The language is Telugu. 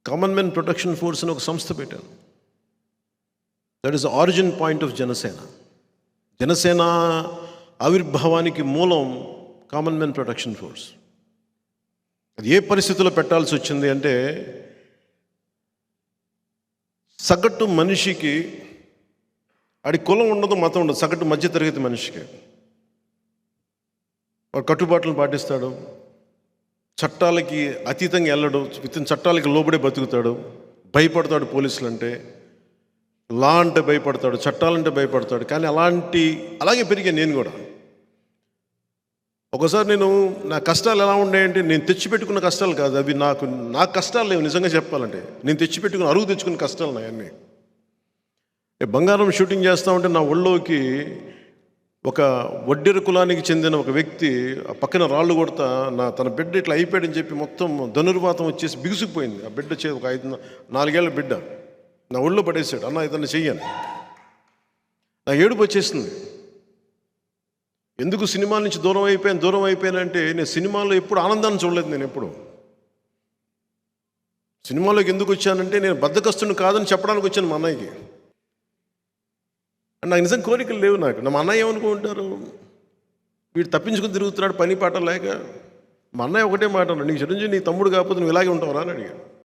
కామన్ మెన్ ప్రొటెక్షన్ ఫోర్స్ అని ఒక సంస్థ పెట్టాను. That is the origin point of Janasena. Janasena ఆవిర్భావానికి మూలం కామన్ మెన్ ప్రొటెక్షన్ ఫోర్స్. అది ఏ పరిస్థితుల్లో పెట్టాల్సి వచ్చింది అంటే, సగటు మనిషికి ఆడి కులం ఉండదు, మతం ఉండదు, సగటు మధ్యతరగతి మనిషికి వాడు కట్టుబాట్లను పాటిస్తాడు, చట్టాలకి అతీతంగా వెళ్ళడు, చట్టాలకి లోబడే బతుకుతాడు, భయపడతాడు పోలీసులు అంటే, లా అంటే భయపడతాడు, చట్టాలంటే భయపడతాడు. కానీ అలాగే పెరిగాను నేను కూడా. ఒకసారి నా కష్టాలు ఎలా ఉన్నాయంటే, నేను తెచ్చిపెట్టుకున్న కష్టాలు కాదు అవి, నా కష్టాలు లేవు. నిజంగా చెప్పాలంటే నేను తెచ్చిపెట్టుకుని అరువు తెచ్చుకున్న కష్టాలు నాయన్నీ. బంగారం షూటింగ్ చేస్తూ ఉంటే నా ఒళ్ళోకి ఒక వడ్డెర కులానికి చెందిన ఒక వ్యక్తి ఆ పక్కన రాళ్ళు కొడతా తన బిడ్డ ఇట్లా అయిపోయాడని చెప్పి మొత్తం ధనుర్వాతం వచ్చేసి బిగుసుకుపోయింది. ఆ బిడ్డ ఒక 4 ఏళ్ల బిడ్డ నా ఒళ్ళో పడేసాడు. అన్న ఇతన్ని చెయ్యను. నా ఏడుపు వచ్చేసింది. ఎందుకు సినిమాల నుంచి దూరం అయిపోయానంటే, నేను సినిమాలో ఎప్పుడు ఆనందాన్ని చూడలేదు. నేను ఎప్పుడు సినిమాలోకి ఎందుకు వచ్చానంటే, నేను బద్ధకస్తుని కాదని చెప్పడానికి వచ్చాను మా అన్నయ్యకి. నాకు నిజం కోరికలు లేవు. మా అన్నయ్య ఏమనుకుంటారు, వీడు తప్పించుకుని తిరుగుతున్నాడు పని పాట లేక. మా అన్నయ్య ఒకటే మాట అన్నాడు, నీకు చిరంజీవి నీ తమ్ముడు కాకపోతే నువ్వు ఇలాగే ఉంటావురా అని అడిగాడు.